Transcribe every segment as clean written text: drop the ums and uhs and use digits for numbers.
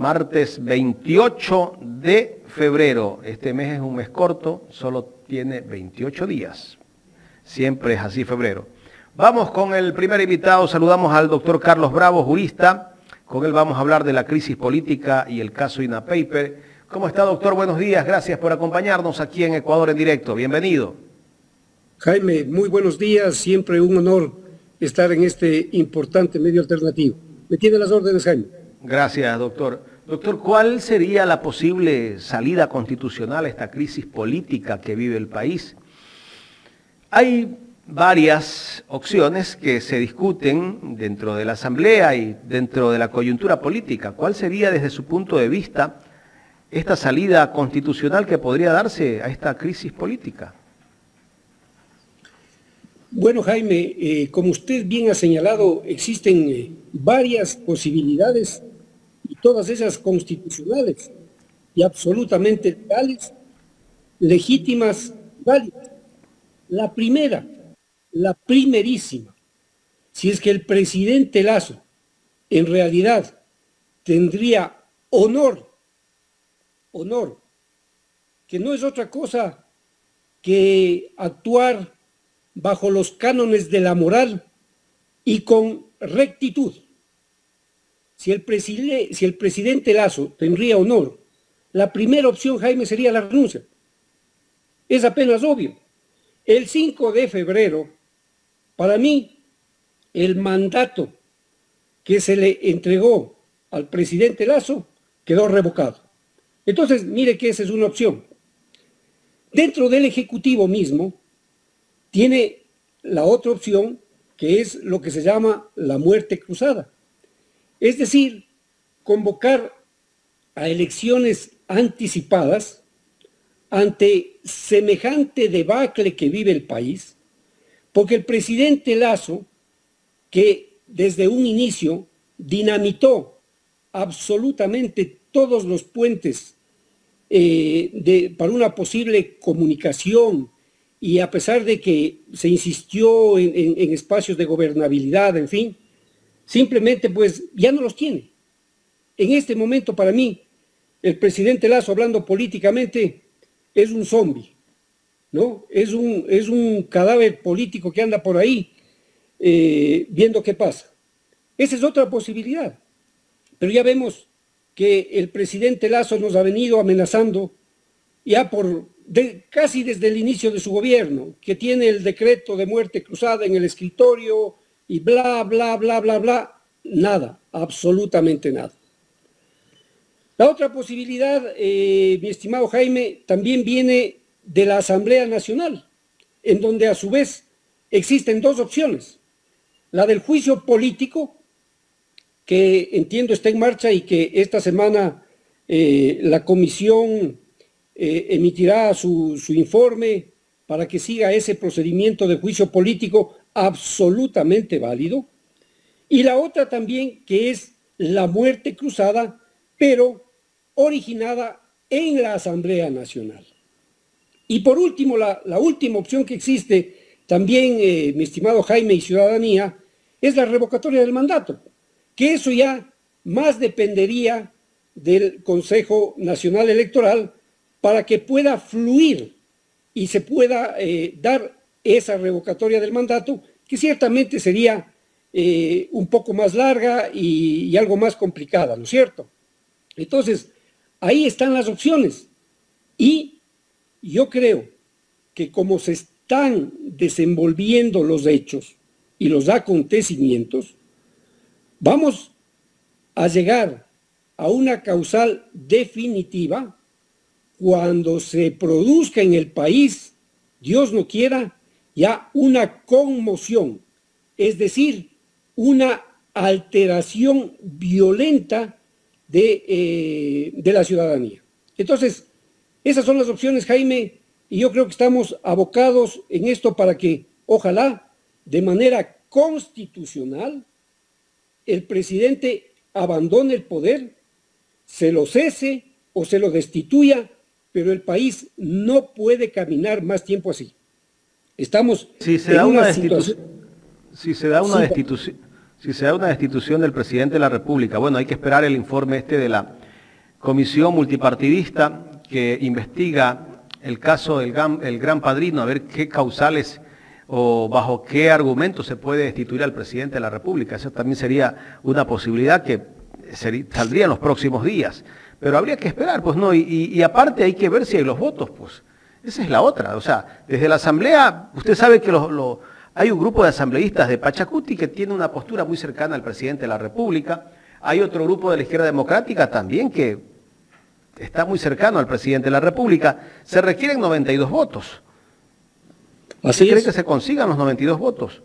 Martes 28 de febrero. Este mes es un mes corto, solo tiene 28 días. Siempre es así febrero. Vamos con el primer invitado. Saludamos al doctor Carlos Bravo, jurista. Con él vamos a hablar de la crisis política y el caso INAPAPER. ¿Cómo está, doctor? Buenos días. Gracias por acompañarnos aquí en Ecuador en directo. Bienvenido. Jaime, muy buenos días. Siempre un honor estar en este importante medio alternativo. Me tiene las órdenes, Jaime. Gracias, doctor. Doctor, ¿cuál sería la posible salida constitucional a esta crisis política que vive el país? Hay varias opciones que se discuten dentro de la Asamblea y dentro de la coyuntura política. ¿Cuál sería, desde su punto de vista, esta salida constitucional que podría darse a esta crisis política? Bueno, Jaime, como usted bien ha señalado, existen varias posibilidades y todas esas constitucionales y absolutamente legales, legítimas, válidas. La primera, la primerísima, si es que el presidente Lasso en realidad tendría honor, que no es otra cosa que actuar bajo los cánones de la moral y con rectitud. Si el presidente Lasso tendría honor, la primera opción, Jaime, sería la renuncia. Es apenas obvio. El 5 de febrero, para mí, el mandato que se le entregó al presidente Lasso quedó revocado. Entonces, mire que esa es una opción. Dentro del Ejecutivo mismo, tiene la otra opción, que es lo que se llama la muerte cruzada. Es decir, convocar a elecciones anticipadas ante semejante debacle que vive el país, porque el presidente Lasso, que desde un inicio dinamitó absolutamente todos los puentes para una posible comunicación, y a pesar de que se insistió en espacios de gobernabilidad, en fin, simplemente pues ya no los tiene. En este momento, para mí, el presidente Lasso, hablando políticamente, es un zombi, ¿no? Es un cadáver político que anda por ahí viendo qué pasa. Esa es otra posibilidad. Pero ya vemos que el presidente Lasso nos ha venido amenazando ya casi desde el inicio de su gobierno, que tiene el decreto de muerte cruzada en el escritorio y bla, bla, bla, bla, bla. Nada, absolutamente nada. La otra posibilidad, mi estimado Jaime, también viene de la Asamblea Nacional, en donde a su vez existen dos opciones. La del juicio político, que entiendo está en marcha y que esta semana la comisión emitirá su informe para que siga ese procedimiento de juicio político absolutamente válido. Y la otra también, que es la muerte cruzada, pero originada en la Asamblea Nacional. Y por último, la última opción que existe también, mi estimado Jaime y ciudadanía, es la revocatoria del mandato, que eso ya más dependería del Consejo Nacional Electoral para que pueda fluir y se pueda dar esa revocatoria del mandato, que ciertamente sería un poco más larga y algo más complicada, ¿no es cierto? Entonces, ahí están las opciones. Y yo creo que como se están desenvolviendo los hechos y los acontecimientos, vamos a llegar a una causal definitiva cuando se produzca en el país, Dios no quiera, ya una conmoción, es decir, una alteración violenta de la ciudadanía. Entonces, esas son las opciones, Jaime, y yo creo que estamos abocados en esto para que, ojalá, de manera constitucional, el presidente abandone el poder, se lo cese o se lo destituya, pero el país no puede caminar más tiempo así. Estamos en una situación... Si se da una destitución del presidente de la República, bueno, hay que esperar el informe de la comisión multipartidista que investiga el caso del Gran Padrino, a ver qué causales o bajo qué argumentos se puede destituir al presidente de la República. Eso también sería una posibilidad que saldría en los próximos días. Pero habría que esperar, pues no, y aparte hay que ver si hay los votos, pues. Esa es la otra. O sea, desde la Asamblea, usted sabe que hay un grupo de asambleístas de Pachacuti que tiene una postura muy cercana al presidente de la República. Hay otro grupo de la izquierda democrática también que está muy cercano al presidente de la República. Se requieren 92 votos. ¿Usted cree que se consigan los 92 votos?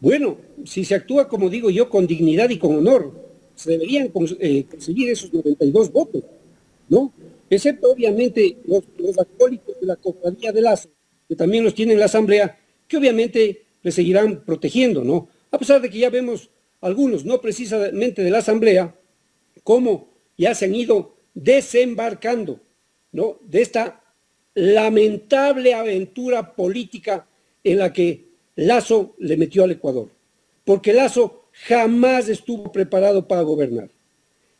Bueno, si se actúa, como digo yo, con dignidad y con honor, se deberían conseguir esos 92 votos, ¿no? Excepto, obviamente, los acólitos de la Cofradía de Lazo, que también los tiene en la Asamblea, que obviamente le seguirán protegiendo, ¿no? A pesar de que ya vemos algunos, no precisamente de la Asamblea, cómo ya se han ido desembarcando, ¿no?, de esta lamentable aventura política en la que Lazo le metió al Ecuador. Porque Lazo jamás estuvo preparado para gobernar.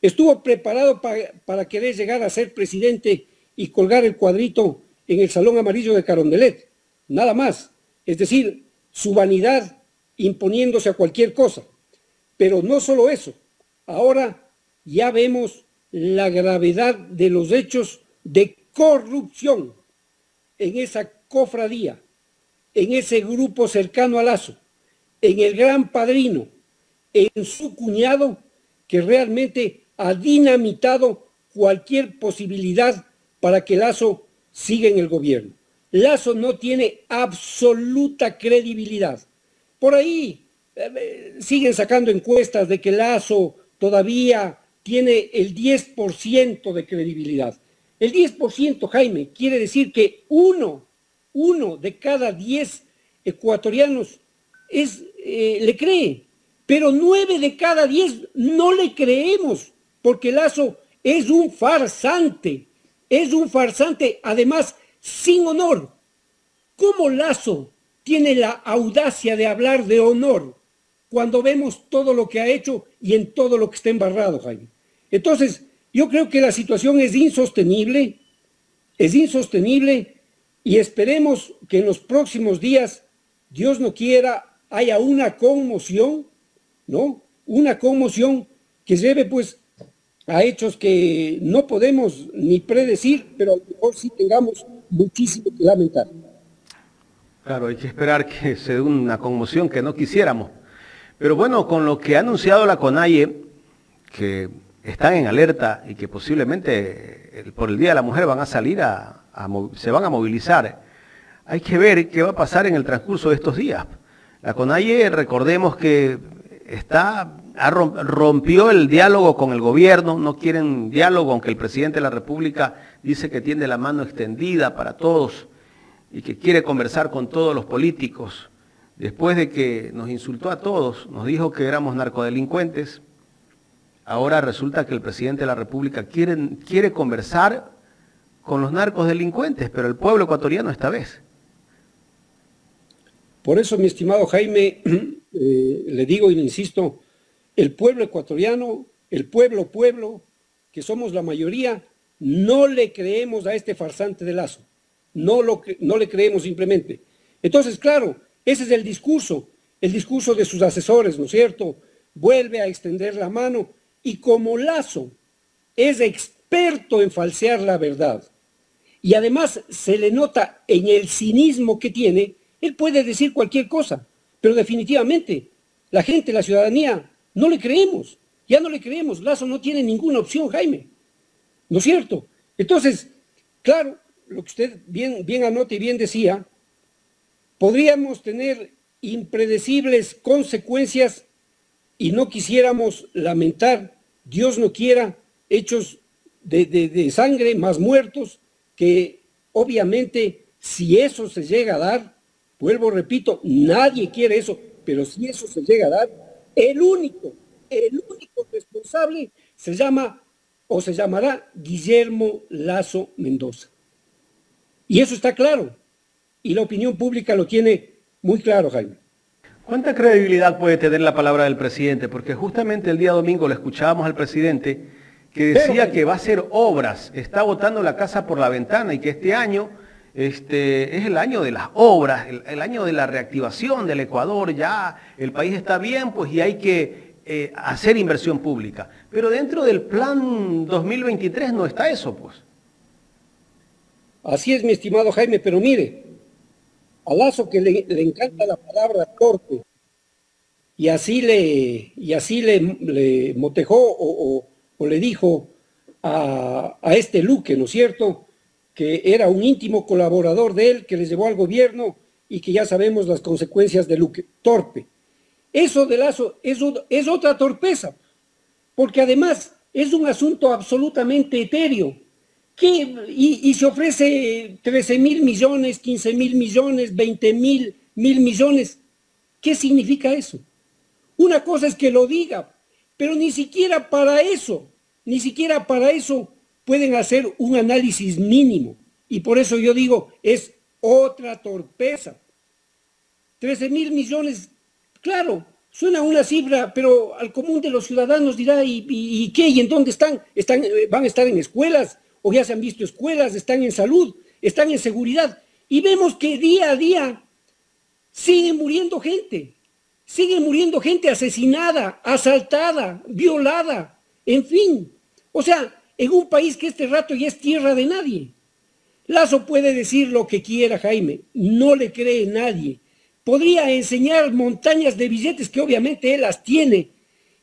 Estuvo preparado para querer llegar a ser presidente y colgar el cuadrito en el Salón Amarillo de Carondelet. Nada más. Es decir, su vanidad imponiéndose a cualquier cosa. Pero no solo eso. Ahora ya vemos la gravedad de los hechos de corrupción en esa cofradía, en ese grupo cercano a Lazo, en el Gran Padrino, en su cuñado, que realmente ha dinamitado cualquier posibilidad para que Lazo siga en el gobierno. Lazo no tiene absoluta credibilidad. Por ahí siguen sacando encuestas de que Lazo todavía tiene el 10% de credibilidad. El 10%, Jaime, quiere decir que uno de cada 10 ecuatorianos le cree, pero 9 de cada 10 no le creemos, porque Lazo es un farsante, además sin honor. ¿Cómo Lazo tiene la audacia de hablar de honor cuando vemos todo lo que ha hecho y en todo lo que está embarrado, Jaime? Entonces, yo creo que la situación es insostenible y esperemos que en los próximos días, Dios no quiera, haya una conmoción, ¿no? Una conmoción que lleve pues a hechos que no podemos ni predecir, pero a lo mejor sí tengamos muchísimo que lamentar. Claro, hay que esperar que se dé una conmoción que no quisiéramos. Pero bueno, con lo que ha anunciado la CONAIE, que están en alerta y que posiblemente por el Día de la Mujer van a salir se van a movilizar. Hay que ver qué va a pasar en el transcurso de estos días. La CONAIE, recordemos que rompió el diálogo con el gobierno, no quieren diálogo, aunque el presidente de la República dice que tiene la mano extendida para todos y que quiere conversar con todos los políticos. Después de que nos insultó a todos, nos dijo que éramos narcodelincuentes, ahora resulta que el presidente de la República quiere conversar con los narcodelincuentes, pero el pueblo ecuatoriano esta vez. Por eso, mi estimado Jaime, le digo y le insisto, el pueblo ecuatoriano, el pueblo, que somos la mayoría, no le creemos a este farsante de Lazo. No le creemos simplemente. Entonces, claro, ese es el discurso de sus asesores, ¿no es cierto? Vuelve a extender la mano y como Lazo es experto en falsear la verdad y además se le nota en el cinismo que tiene, él puede decir cualquier cosa, pero definitivamente la gente, la ciudadanía, no le creemos, ya no le creemos. Lazo no tiene ninguna opción, Jaime, ¿no es cierto? Entonces, claro, lo que usted bien anota y bien decía, podríamos tener impredecibles consecuencias y no quisiéramos lamentar, Dios no quiera, hechos de sangre, más muertos, que obviamente si eso se llega a dar, vuelvo, repito, nadie quiere eso, pero si eso se llega a dar, el único responsable se llamará Guillermo Lazo Mendoza. Y eso está claro, y la opinión pública lo tiene muy claro, Jaime. ¿Cuánta credibilidad puede tener la palabra del presidente? Porque justamente el día domingo le escuchábamos al presidente que decía que va a hacer obras, está botando la casa por la ventana y que este año es el año de las obras, el año de la reactivación del Ecuador, ya el país está bien, pues y hay que hacer inversión pública. Pero dentro del plan 2023 no está eso, pues. Así es, mi estimado Jaime, pero mire, a Lasso que le encanta la palabra torpe, y así le motejó o le dijo a este Luque, ¿no es cierto?, que era un íntimo colaborador de él, que les llevó al gobierno y que ya sabemos las consecuencias de Luque. Torpe. Eso de Lasso es otra torpeza, porque además es un asunto absolutamente etéreo. Y se ofrece 13.000 millones, 15.000 millones, 20.000 millones. ¿Qué significa eso? Una cosa es que lo diga, pero ni siquiera para eso pueden hacer un análisis mínimo. Y por eso yo digo, es otra torpeza. 13.000 millones, claro, suena una cifra, pero al común de los ciudadanos dirá, ¿y qué? ¿Y en dónde están? ¿Van a estar en escuelas? ¿O ya se han visto escuelas? ¿Están en salud? ¿Están en seguridad? Y vemos que día a día sigue muriendo gente asesinada, asaltada, violada, en fin. O sea, en un país que este rato ya es tierra de nadie. Lasso puede decir lo que quiera, Jaime, no le cree nadie. Podría enseñar montañas de billetes que obviamente él las tiene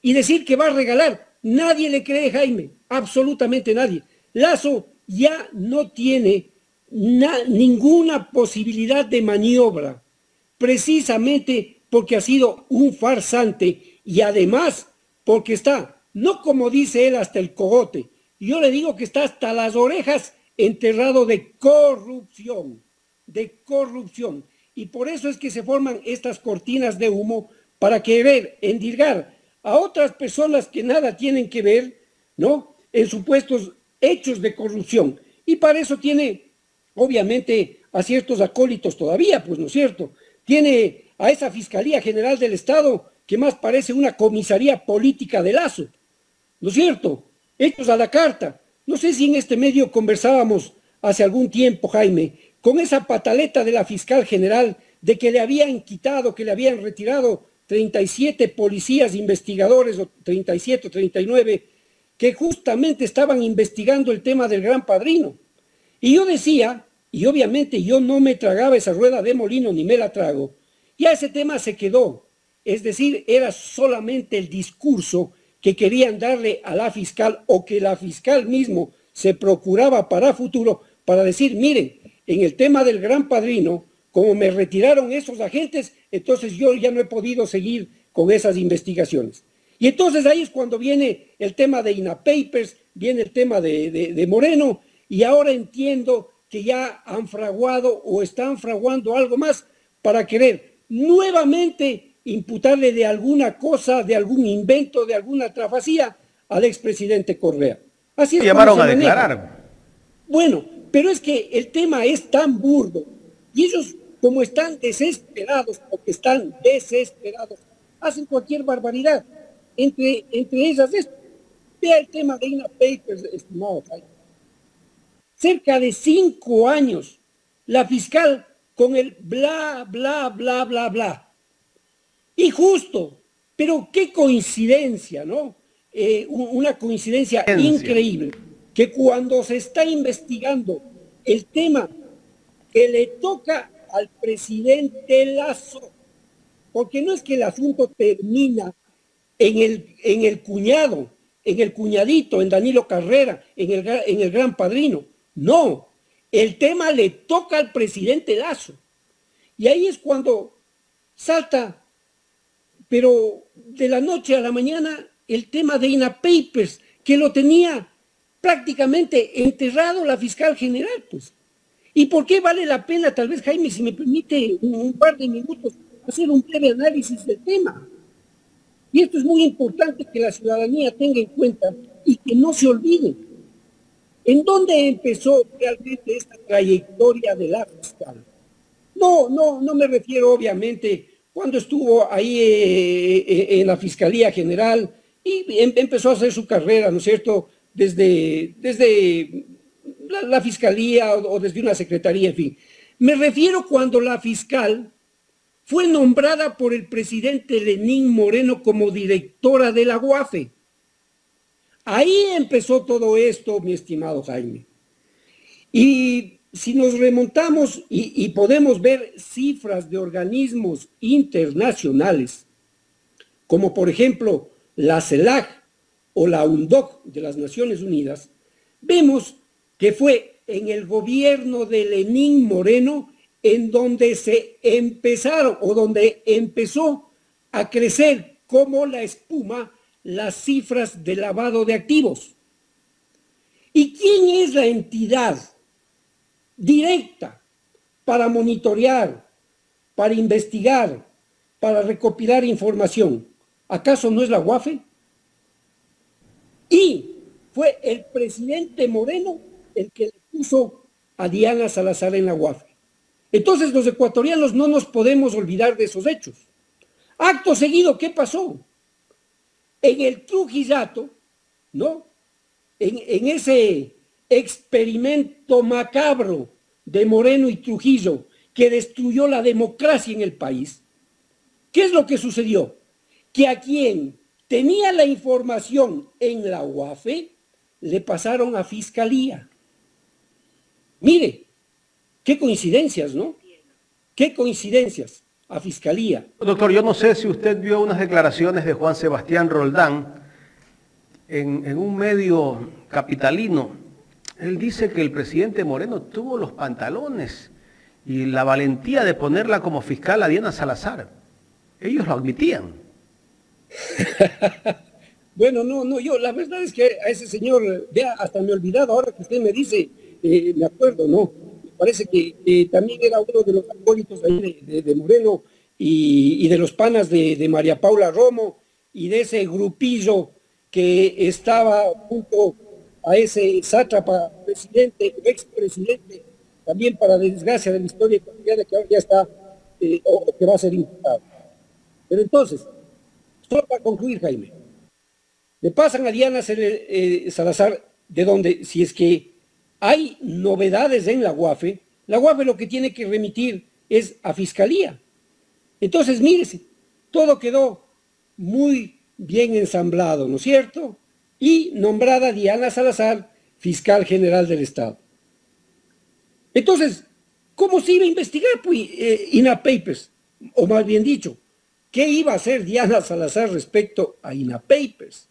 y decir que va a regalar. Nadie le cree, Jaime, absolutamente nadie. Lasso ya no tiene ninguna posibilidad de maniobra, precisamente porque ha sido un farsante y además porque está, no como dice él, hasta el cogote. Yo le digo que está hasta las orejas enterrado de corrupción. Y por eso es que se forman estas cortinas de humo para querer endilgar a otras personas que nada tienen que ver, ¿no?, en supuestos hechos de corrupción. Y para eso tiene, obviamente, a ciertos acólitos todavía, pues, ¿no es cierto? Tiene a esa Fiscalía General del Estado que más parece una comisaría política de Lasso, ¿no es cierto? Hechos a la carta. No sé si en este medio conversábamos hace algún tiempo, Jaime, con esa pataleta de la fiscal general de que le habían quitado, que le habían retirado 37 policías investigadores, o 37 o 39, que justamente estaban investigando el tema del Gran Padrino. Y yo decía, y obviamente yo no me tragaba esa rueda de molino ni me la trago, ya ese tema se quedó. Es decir, era solamente el discurso que querían darle a la fiscal o que la fiscal mismo se procuraba para futuro para decir, miren, en el tema del Gran Padrino, como me retiraron esos agentes, entonces yo ya no he podido seguir con esas investigaciones. Y entonces ahí es cuando viene el tema de INA Papers, viene el tema de Moreno, y ahora entiendo que ya han fraguado o están fraguando algo más para querer nuevamente imputarle de alguna cosa, de algún invento, de alguna trafacía al expresidente Correa. Así es. Llamaron a declarar. Bueno, pero es que el tema es tan burdo y ellos, como están desesperados, porque están desesperados, hacen cualquier barbaridad. Entre esas, vea el tema de INA Papers, estimado Jaime. Cerca de 5 años, la fiscal con el bla, bla, bla, bla, bla. Y justo, pero qué coincidencia, ¿no? Una coincidencia increíble, que cuando se está investigando el tema que le toca al presidente Lasso, porque no es que el asunto termina en el cuñado, en el cuñadito, en Danilo Carrera, en el Gran Padrino. No, el tema le toca al presidente Lasso. Y ahí es cuando salta, pero de la noche a la mañana, el tema de INA Papers, que lo tenía prácticamente enterrado la fiscal general, pues. ¿Y por qué vale la pena, tal vez, Jaime, si me permite un par de minutos, hacer un breve análisis del tema? Y esto es muy importante que la ciudadanía tenga en cuenta y que no se olvide. ¿En dónde empezó realmente esta trayectoria de la fiscal? No me refiero obviamente cuando estuvo ahí en la Fiscalía General y empezó a hacer su carrera, ¿no es cierto?, desde la fiscalía o desde una secretaría, en fin. Me refiero cuando la fiscal fue nombrada por el presidente Lenín Moreno como directora de la UAFE. Ahí empezó todo esto, mi estimado Jaime. Y si nos remontamos y podemos ver cifras de organismos internacionales, como por ejemplo la CELAC o la UNDOC de las Naciones Unidas, vemos que fue en el gobierno de Lenín Moreno en donde se empezaron o donde empezó a crecer como la espuma las cifras de lavado de activos. ¿Y quién es la entidad directa para monitorear, para investigar, para recopilar información? ¿Acaso no es la UAFE? Y fue el presidente Moreno el que le puso a Diana Salazar en la UAFE. Entonces los ecuatorianos no nos podemos olvidar de esos hechos. Acto seguido, ¿qué pasó? En el Trujillato, ¿no? En ese experimento macabro de Moreno y Trujillo que destruyó la democracia en el país, ¿qué es lo que sucedió? Que a quien tenía la información en la UAFE le pasaron a fiscalía. Mire, qué coincidencias, ¿no? Qué coincidencias, a fiscalía. Doctor, yo no sé si usted vio unas declaraciones de Juan Sebastián Roldán en un medio capitalino. Él dice que el presidente Moreno tuvo los pantalones y la valentía de ponerla como fiscal a Diana Salazar. Ellos lo admitían. Bueno, no, yo la verdad es que a ese señor, ya hasta me he olvidado, ahora que usted me dice, me acuerdo, ¿no? Me parece que también era uno de los acólitos ahí de Moreno y de los panas de María Paula Romo y de ese grupillo que estaba junto a ese sátrapa presidente, expresidente, también para desgracia de la historia ecuatoriana, que ahora ya está, o que va a ser imputado. Pero entonces, solo para concluir, Jaime, le pasan a Diana Salazar, de donde, si es que hay novedades en la UAFE lo que tiene que remitir es a Fiscalía. Entonces, mírese, todo quedó muy bien ensamblado, ¿no es cierto? Y nombrada Diana Salazar, fiscal general del Estado. Entonces, ¿cómo se iba a investigar, pues, INAH Papers? O más bien dicho, ¿qué iba a hacer Diana Salazar respecto a INAH Papers?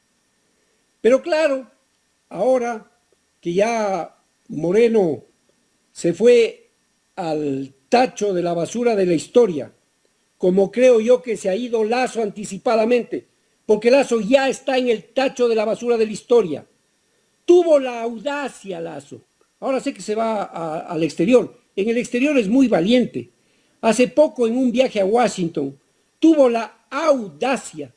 Pero claro, ahora que ya Moreno se fue al tacho de la basura de la historia, como creo yo que se ha ido Lasso anticipadamente, porque Lasso ya está en el tacho de la basura de la historia. Tuvo la audacia Lasso. Ahora sé que se va al exterior. En el exterior es muy valiente. Hace poco, en un viaje a Washington, tuvo la audacia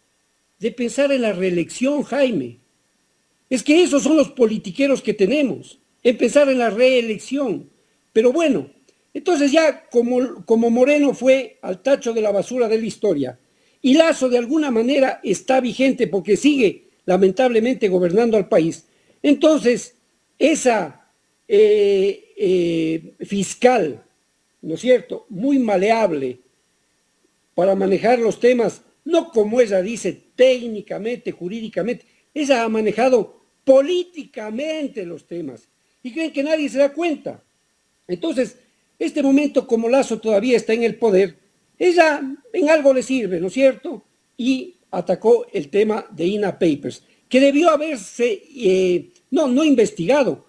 de pensar en la reelección, Jaime. Es que esos son los politiqueros que tenemos, en pensar en la reelección. Pero bueno, entonces ya como Moreno fue al tacho de la basura de la historia, y Lasso de alguna manera está vigente porque sigue lamentablemente gobernando al país, entonces esa fiscal, ¿no es cierto?, muy maleable para manejar los temas, no como ella dice técnicamente, jurídicamente, ella ha manejado políticamente los temas y creen que nadie se da cuenta. Entonces, este momento, como Lasso todavía está en el poder, ella en algo le sirve, ¿no es cierto? Y atacó el tema de INAH Papers, que debió haberse, no investigado,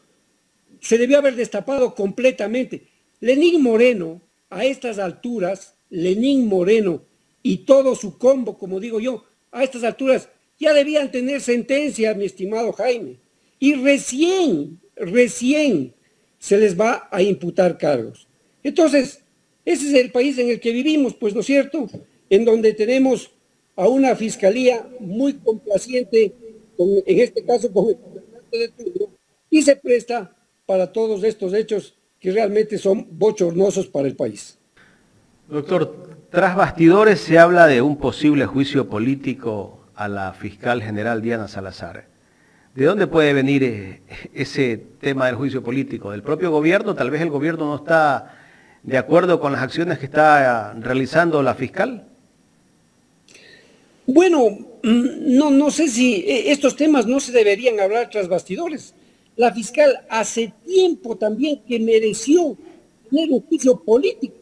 se debió haber destapado completamente. Lenín Moreno, a estas alturas, Lenín Moreno y todo su combo, como digo yo, a estas alturas ya debían tener sentencia, mi estimado Jaime. Y recién se les va a imputar cargos. Entonces, ese es el país en el que vivimos, pues, ¿no es cierto? En donde tenemos a una fiscalía muy complaciente, en este caso con el gobernante de turno, y se presta para todos estos hechos que realmente son bochornosos para el país. Doctor, tras bastidores se habla de un posible juicio político a la fiscal general Diana Salazar. ¿De dónde puede venir ese tema del juicio político? ¿Del propio gobierno? Tal vez el gobierno no está de acuerdo con las acciones que está realizando la fiscal. Bueno, no sé si estos temas no se deberían hablar tras bastidores. La fiscal hace tiempo también que mereció tener un juicio político,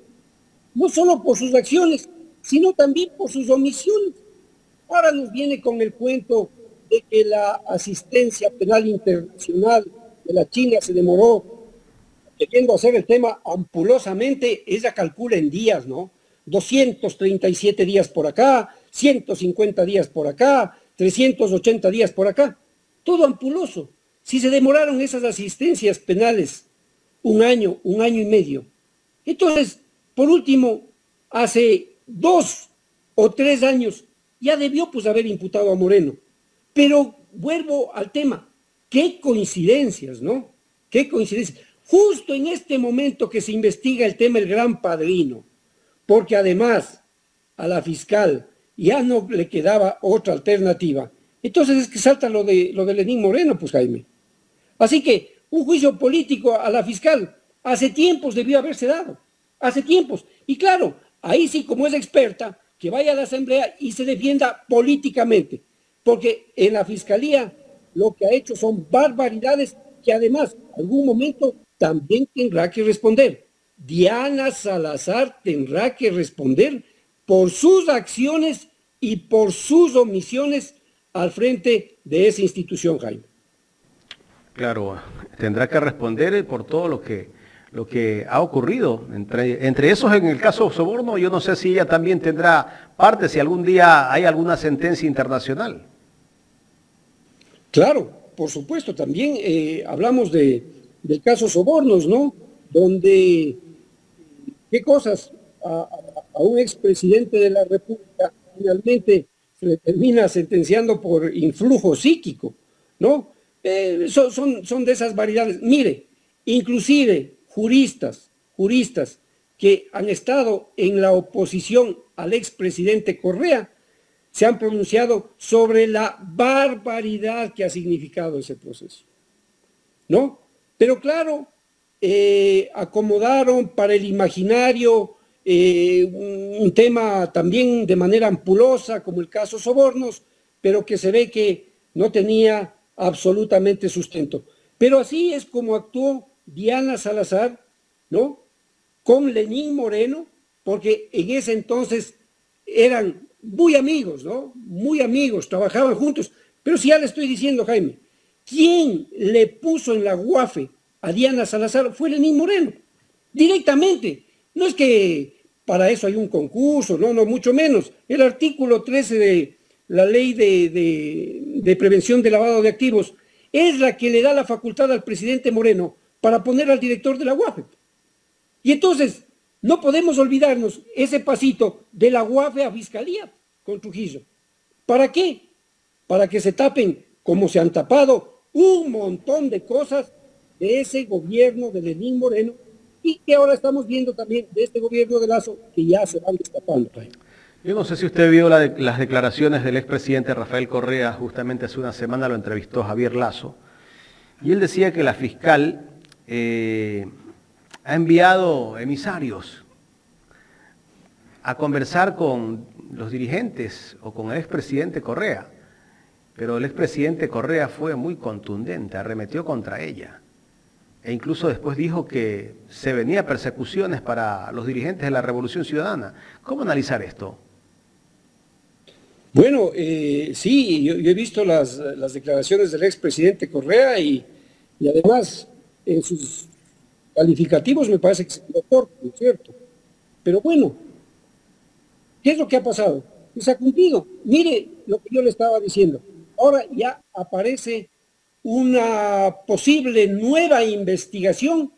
no solo por sus acciones, sino también por sus omisiones. Ahora nos viene con el cuento de que la asistencia penal internacional de la China se demoró queriendo hacer el tema ampulosamente. Ella calcula en días, ¿no? 237 días por acá, 150 días por acá, 380 días por acá. Todo ampuloso. Si se demoraron esas asistencias penales un año y medio. Entonces, por último, hace 2 o 3 años ya debió pues haber imputado a Moreno. Pero vuelvo al tema. Qué coincidencias, ¿no? Qué coincidencias. Justo en este momento que se investiga el tema del Gran Padrino, porque además a la fiscal ya no le quedaba otra alternativa. Entonces es que salta lo de Lenín Moreno, pues Jaime. Así que un juicio político a la fiscal hace tiempos debió haberse dado, hace tiempos. Y claro, ahí sí, como es experta, que vaya a la asamblea y se defienda políticamente, porque en la fiscalía lo que ha hecho son barbaridades que además en algún momento también tendrá que responder. Diana Salazar tendrá que responder por sus acciones y por sus omisiones al frente de esa institución, Jaime. Claro, tendrá que responder por todo lo que ha ocurrido. Entre esos, en el caso Soborno, yo no sé si ella también tendrá parte, si algún día hay alguna sentencia internacional. Claro, por supuesto, también hablamos del caso Sobornos, ¿no? Donde, ¿qué cosas? A un expresidente de la República finalmente se le termina sentenciando por influjo psíquico, ¿no? Son de esas variedades. Mire, inclusive juristas que han estado en la oposición al expresidente Correa se han pronunciado sobre la barbaridad que ha significado ese proceso, ¿no? Pero claro, acomodaron para el imaginario un tema también de manera ampulosa, como el caso Sobornos, pero que se ve que no tenía absolutamente sustento. Pero así es como actuó Diana Salazar, ¿no? Con Lenín Moreno, porque en ese entonces eran muy amigos, ¿no? Muy amigos, trabajaban juntos. Pero si ya le estoy diciendo, Jaime, ¿quién le puso en la guafe a Diana Salazar? Fue Lenín Moreno, directamente. No es que para eso hay un concurso, no, mucho menos. El artículo 13 de la ley de prevención de lavado de activos es la que le da la facultad al presidente Moreno para poner al director de la UAFE. Y entonces, no podemos olvidarnos ese pasito de la UAFE a Fiscalía con Trujillo. ¿Para qué? Para que se tapen, como se han tapado, un montón de cosas de ese gobierno de Lenín Moreno y que ahora estamos viendo también de este gobierno de Lazo que ya se van destapando. Yo no sé si usted vio las declaraciones del expresidente Rafael Correa, justamente hace una semana lo entrevistó Javier Lazo, y él decía que la fiscal ha enviado emisarios a conversar con los dirigentes o con el expresidente Correa, pero el expresidente Correa fue muy contundente, arremetió contra ella, e incluso después dijo que se venía persecuciones para los dirigentes de la Revolución Ciudadana. ¿Cómo analizar esto? Bueno, sí, yo he visto las declaraciones del expresidente Correa y además en sus calificativos me parece que se quedó corto, ¿no es cierto? Pero bueno, ¿qué es lo que ha pasado? Que se ha cumplido. Mire lo que yo le estaba diciendo. Ahora ya aparece una posible nueva investigación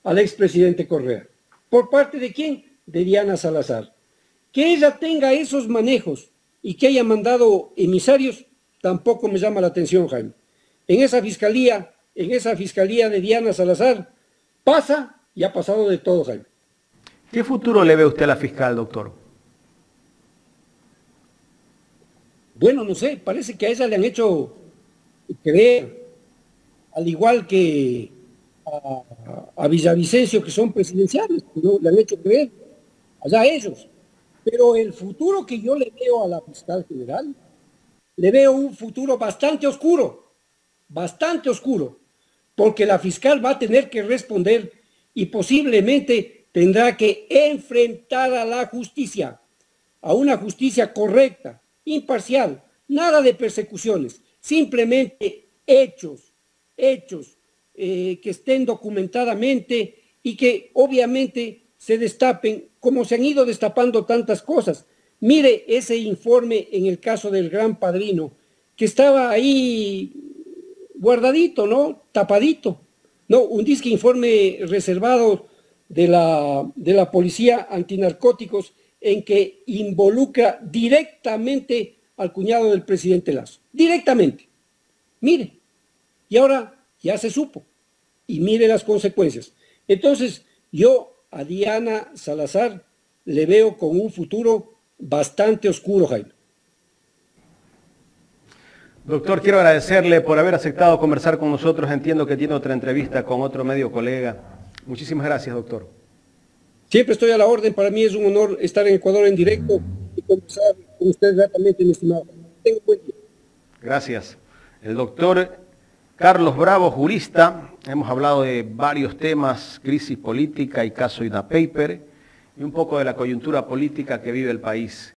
al expresidente Correa. ¿Por parte de quién? De Diana Salazar. Que ella tenga esos manejos y que haya mandado emisarios, tampoco me llama la atención, Jaime. En esa fiscalía de Diana Salazar, pasa y ha pasado de todo, Jaime. ¿Qué futuro le ve usted a la fiscal, doctor? Bueno, no sé, parece que a ella le han hecho creer al igual que a Villavicencio, que son presidenciales, ¿no? Le han hecho creer, allá ellos. Pero el futuro que yo le veo a la fiscal general, le veo un futuro bastante oscuro, porque la fiscal va a tener que responder y posiblemente tendrá que enfrentar a la justicia, a una justicia correcta, imparcial, nada de persecuciones, simplemente hechos que estén documentadamente y que obviamente se destapen como se han ido destapando tantas cosas. Mire ese informe en el caso del Gran Padrino, que estaba ahí guardadito, ¿no? Tapadito. No, un disque informe reservado de la Policía Antinarcóticos en que involucra directamente al cuñado del presidente Lazo. Directamente. Mire. Y ahora ya se supo. Y mire las consecuencias. Entonces, yo a Diana Salazar le veo con un futuro bastante oscuro, Jaime. Doctor, quiero agradecerle por haber aceptado conversar con nosotros. Entiendo que tiene otra entrevista con otro medio colega. Muchísimas gracias, doctor. Siempre estoy a la orden. Para mí es un honor estar en Ecuador en directo y conversar con usted gratamente, mi estimado. Tenga un buen día. Gracias. El doctor Carlos Bravo, jurista. Hemos hablado de varios temas, crisis política y caso INAPAPER, y un poco de la coyuntura política que vive el país.